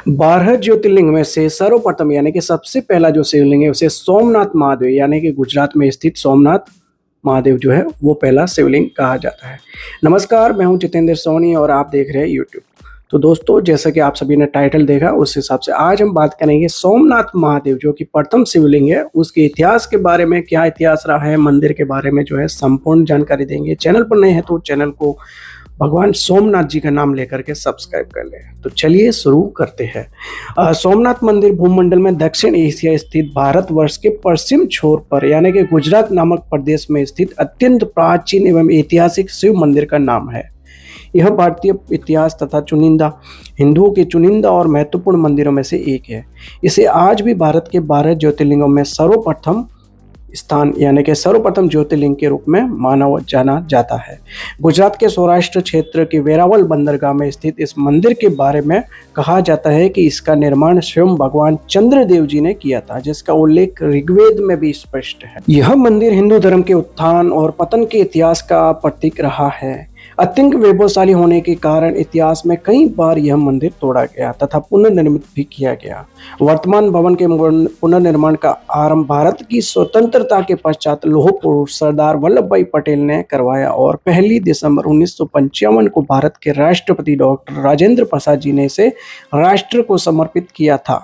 12 ज्योतिर्लिंग में से सर्वप्रथम यानी कि सबसे पहला जो शिवलिंग है उसे सोमनाथ महादेव यानी कि गुजरात में स्थित सोमनाथ महादेव जो है वो पहला शिवलिंग कहा जाता है। नमस्कार, मैं हूं जितेंद्र सोनी और आप देख रहे हैं यूट्यूब। तो दोस्तों, जैसा कि आप सभी ने टाइटल देखा उस हिसाब से आज हम बात करेंगे सोमनाथ महादेव जो कि प्रथम शिवलिंग है उसके इतिहास के बारे में। क्या इतिहास रहा है, मंदिर के बारे में जो है संपूर्ण जानकारी देंगे। चैनल पर नए हैं तो चैनल को भगवान सोमनाथ जी का नाम लेकर के सब्सक्राइब कर ले। तो चलिए शुरू करते हैं। सोमनाथ मंदिर भूमंडल में दक्षिण एशिया स्थित भारतवर्ष के पश्चिम छोर पर यानी कि गुजरात नामक प्रदेश में स्थित अत्यंत प्राचीन एवं ऐतिहासिक शिव मंदिर का नाम है। यह भारतीय इतिहास तथा चुनिंदा हिंदुओं के चुनिंदा और महत्वपूर्ण मंदिरों में से एक है। इसे आज भी भारत के 12 ज्योतिर्लिंगों में सर्वप्रथम स्थान यानी कि सर्वप्रथम ज्योतिर्लिंग के रूप में माना जाना जाता है। गुजरात के सौराष्ट्र क्षेत्र के वेरावल बंदरगाह में स्थित इस मंदिर के बारे में कहा जाता है कि इसका निर्माण स्वयं भगवान चंद्रदेव जी ने किया था, जिसका उल्लेख ऋग्वेद में भी स्पष्ट है। यह मंदिर हिंदू धर्म के उत्थान और पतन के इतिहास का प्रतीक रहा है। अत्यंत वैभवशाली होने के कारण इतिहास में कई बार यह मंदिर तोड़ा गया तथा पुनर्निर्मित भी किया गया। वर्तमान भवन के पुनर्निर्माण का आरंभ भारत की स्वतंत्रता के पश्चात लौह पुरुष सरदार वल्लभ भाई पटेल ने करवाया और 1 दिसंबर 1955 को भारत के राष्ट्रपति डॉक्टर राजेंद्र प्रसाद जी ने इसे राष्ट्र को समर्पित किया था।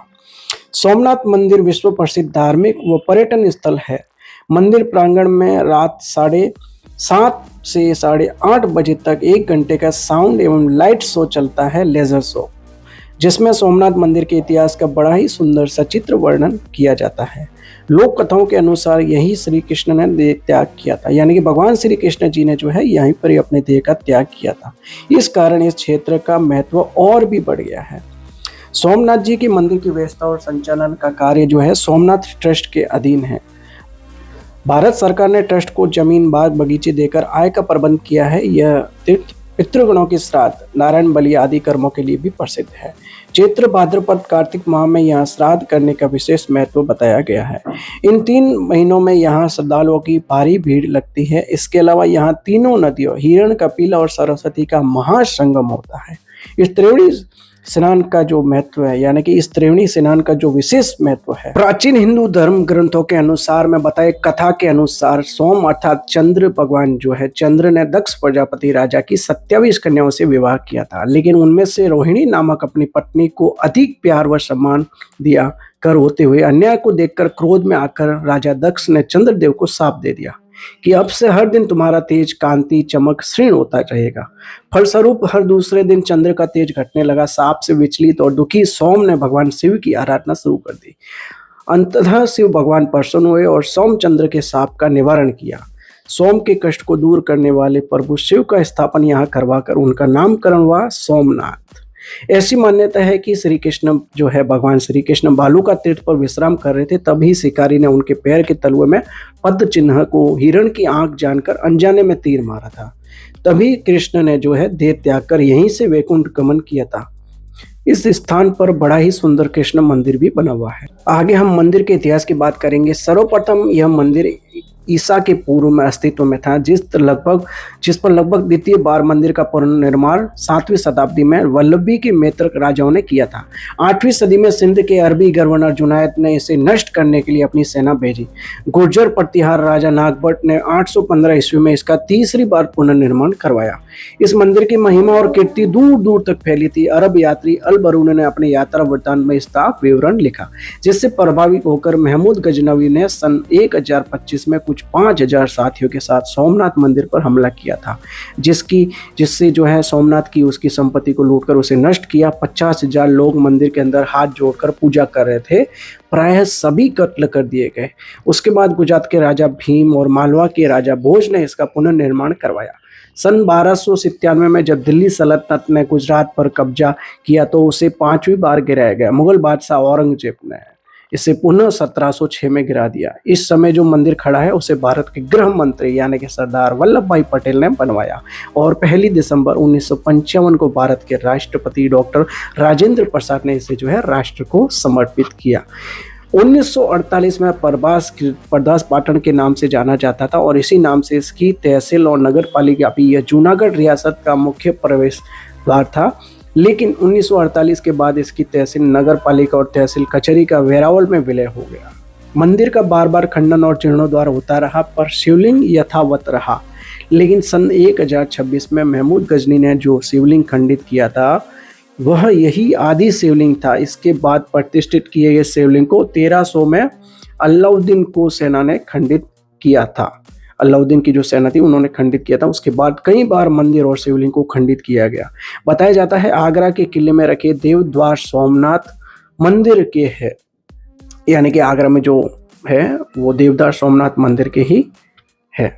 सोमनाथ मंदिर विश्व प्रसिद्ध धार्मिक व पर्यटन स्थल है। मंदिर प्रांगण में रात 7:30 से 8:30 बजे तक 1 घंटे का साउंड एवं लाइट शो चलता है, लेजर शो, जिसमें सोमनाथ मंदिर के इतिहास का बड़ा ही सुंदर सचित्र वर्णन किया जाता है। लोक कथाओं के अनुसार यही श्री कृष्ण ने देह त्याग किया था, यानी कि भगवान श्री कृष्ण जी ने जो है यहीं पर ही अपने देह का त्याग किया था। इस कारण इस क्षेत्र का महत्व और भी बढ़ गया है। सोमनाथ जी के मंदिर की व्यवस्था और संचालन का कार्य जो है सोमनाथ ट्रस्ट के अधीन है। भारत सरकार ने ट्रस्ट को जमीन, बाग, बगीचे देकर आय का प्रबंध किया है। यह तीर्थ पितृगणों के श्राद्ध, नारायण बलि आदि कर्मों के लिए भी प्रसिद्ध है। चैत्र, भाद्रपद, कार्तिक माह में यहाँ श्राद्ध करने का विशेष महत्व बताया गया है। इन 3 महीनों में यहाँ श्रद्धालुओं की भारी भीड़ लगती है। इसके अलावा यहाँ तीनों नदियों हिरण, कपिल और सरस्वती का महासंगम होता है। इस त्रिवेणी स्नान का जो महत्व है यानी कि इस त्रिवेणी स्नान का जो विशेष महत्व है, प्राचीन हिंदू धर्म ग्रंथों के अनुसार में बताए कथा के अनुसार सोम अर्थात चंद्र भगवान जो है, चंद्र ने दक्ष प्रजापति राजा की 27 कन्याओं से विवाह किया था, लेकिन उनमें से रोहिणी नामक अपनी पत्नी को अधिक प्यार व सम्मान दिया कर होते हुए अन्याय को देखकर क्रोध में आकर राजा दक्ष ने चंद्रदेव को शाप दे दिया कि अब से हर दिन तुम्हारा तेज, कांति, चमक क्षीण होता रहेगा। फलस्वरूप हर दूसरे दिन चंद्र का तेज घटने लगा। शाप से विचलित और दुखी सोम ने भगवान शिव की आराधना शुरू कर दी। अंततः शिव भगवान प्रसन्न हुए और सोमचंद्र के शाप का निवारण किया। सोम के कष्ट को दूर करने वाले प्रभु शिव का स्थापन यहाँ करवाकर उनका नामकरण हुआ सोमनाथ। ऐसी मान्यता है कि श्री कृष्ण जो है, भगवान श्री कृष्ण बालू का तीर्थ पर विश्राम कर रहे थे, तभी शिकारी ने उनके पैर के तलुए में पद्म चिन्ह को हिरण की आंख जानकर अनजाने में तीर मारा था। तभी कृष्ण ने जो है देह त्याग कर यहीं से वैकुंठ गमन किया था। इस स्थान पर बड़ा ही सुंदर कृष्ण मंदिर भी बना हुआ है। आगे हम मंदिर के इतिहास की बात करेंगे। सर्वप्रथम यह मंदिर ईसा के पूर्व में अस्तित्व में था, जिस पर लगभग द्वितीय बार मंदिर का पुनर्निर्माण 7वीं शताब्दी में वल्लभी के मैत्रक राजाओं ने किया था। 8वीं सदी में सिंध के अरबी गवर्नर जुनायद ने इसे नष्ट करने के लिए अपनी सेना भेजी। गुर्जर प्रतिहार राजा नागभट्ट ने 815 ईस्वी में इसका तीसरी बार पुनर्निर्माण करवाया। इस मंदिर की महिमा और कीर्ति दूर दूर तक फैली थी। अरब यात्री अल बरून ने अपने यात्रा वृत्तांत में इसका विवरण लिखा, जिससे प्रभावित होकर महमूद गजनवी ने सन 1025 में कुछ 5000 साथियों के साथ सोमनाथ मंदिर पर हमला किया था, जिससे जो है सोमनाथ की उसकी संपत्ति को लूटकर उसे नष्ट किया। 50,000 लोग मंदिर के अंदर हाथ जोड़कर पूजा कर रहे थे, प्रायः सभी कत्ल कर दिए गए। उसके बाद गुजरात के राजा भीम और मालवा के राजा भोज ने इसका पुनर्निर्माण करवाया। सन 1297 में जब दिल्ली सल्तनत ने गुजरात पर कब्जा किया तो उसे 5वीं बार गिराया गया। मुगल बादशाह औरंगजेब ने इसे पुनः 1706 में गिरा दिया। इस समय जो मंदिर खड़ा है उसे भारत के गृह मंत्री यानी कि सरदार वल्लभ भाई पटेल ने बनवाया और 1 दिसंबर 1955 को भारत के राष्ट्रपति डॉक्टर राजेंद्र प्रसाद ने इसे जो है राष्ट्र को समर्पित किया। 1948 में प्रभास पाटन के नाम से जाना जाता था और इसी नाम से इसकी तहसील और नगर पालिका भी यह जूनागढ़ रियासत का मुख्य प्रवेश द्वार था। लेकिन 1948 के बाद इसकी तहसील नगर पालिका और तहसील कचहरी का वेरावल में विलय हो गया। मंदिर का बार बार खंडन और जीर्णोद्धार होता रहा पर शिवलिंग यथावत रहा। लेकिन सन 1026 में महमूद गजनी ने जो शिवलिंग खंडित किया था वह यही आदि शिवलिंग था। इसके बाद प्रतिष्ठित किए गए शिवलिंग को 1300 में अलाउद्दीन को सेना ने खंडित किया था। अलाउद्दीन की जो सेना थी उन्होंने खंडित किया था। उसके बाद कई बार मंदिर और शिवलिंग को खंडित किया गया। बताया जाता है आगरा के किले में रखे देवद्वार सोमनाथ मंदिर के है, यानी कि आगरा में जो है वो देवदार सोमनाथ मंदिर के ही है।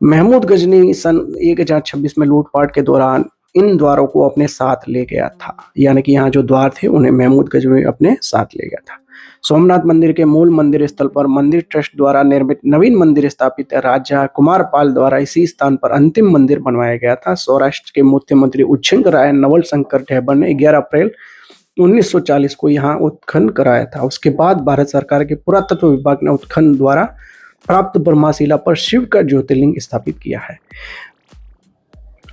महमूद गजनी सन 1026 में लूटपाट के दौरान इन द्वारों को अपने साथ ले गया था, यानी कि यहाँ जो द्वार थे उन्हें महमूद गजनी अपने साथ ले गया था। सोमनाथ मंदिर के मूल मंदिर स्थल पर मंदिर ट्रस्ट द्वारा निर्मित नवीन मंदिर स्थापित है। राजा कुमारपाल द्वारा इसी स्थान पर अंतिम मंदिर बनवाया गया था। सौराष्ट्र के मुख्यमंत्री उच्छृंग राय नवल शंकर ठेबर ने 11 अप्रैल 1940 को यहाँ उत्खनन कराया था। उसके बाद भारत सरकार के पुरातत्व विभाग ने उत्खनन द्वारा प्राप्त ब्रह्मशिला पर शिव का ज्योतिर्लिंग स्थापित किया है।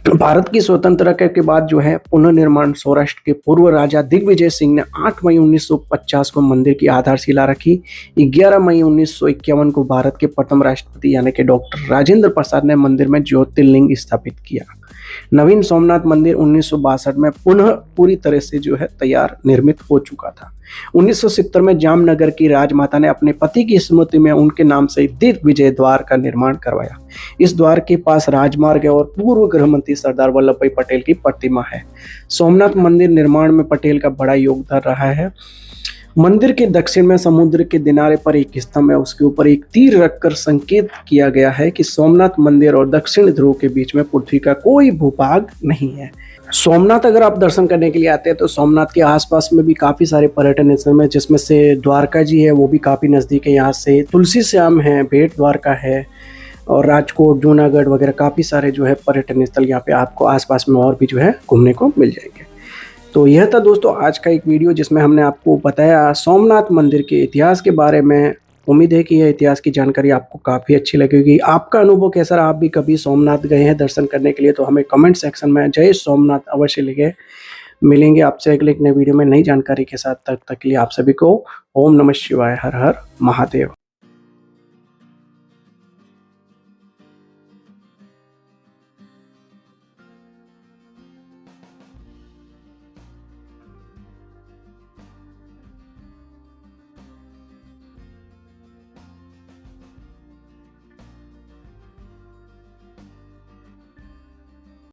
भारत की स्वतंत्रता के बाद जो है पुनर्निर्माण सौराष्ट्र के पूर्व राजा दिग्विजय सिंह ने 8 मई 1950 को मंदिर की आधारशिला रखी। 11 मई 1951 को भारत के प्रथम राष्ट्रपति यानी कि डॉक्टर राजेंद्र प्रसाद ने मंदिर में ज्योतिर्लिंग स्थापित किया। नवीन सोमनाथ मंदिर 1962 में पुनः पूरी तरह से जो है तैयार निर्मित हो चुका था। 1970 में जामनगर की राजमाता ने अपने पति की स्मृति में उनके नाम से दिग्विजय द्वार का निर्माण करवाया। इस द्वार के पास राजमार्ग है और पूर्व गृह मंत्री सरदार वल्लभ भाई पटेल की प्रतिमा है। सोमनाथ मंदिर निर्माण में पटेल का बड़ा योगदान रहा है। मंदिर के दक्षिण में समुद्र के किनारे पर एक स्तंभ है, उसके ऊपर एक तीर रखकर संकेत किया गया है कि सोमनाथ मंदिर और दक्षिण ध्रुव के बीच में पृथ्वी का कोई भूभाग नहीं है। सोमनाथ अगर आप दर्शन करने के लिए आते हैं तो सोमनाथ के आसपास में भी काफ़ी सारे पर्यटन स्थल हैं, जिसमें से द्वारका जी है वो भी काफ़ी नज़दीक है यहाँ से। तुलसी श्याम है, भेंट द्वारका है और राजकोट जूनागढ़ वगैरह काफ़ी सारे जो है पर्यटन स्थल यहाँ पे आपको आसपास में और भी जो है घूमने को मिल जाएंगे। तो यह था दोस्तों आज का एक वीडियो जिसमें हमने आपको बताया सोमनाथ मंदिर के इतिहास के बारे में। उम्मीद है कि यह इतिहास की जानकारी आपको काफ़ी अच्छी लगेगी। आपका अनुभव कैसा रहा, आप भी कभी सोमनाथ गए हैं दर्शन करने के लिए तो हमें कमेंट सेक्शन में जय सोमनाथ अवश्य लिखें। मिलेंगे आपसे अगले नए वीडियो में नई जानकारी के साथ। तब तक के लिए आप सभी को ओम नमः शिवाय, हर हर महादेव।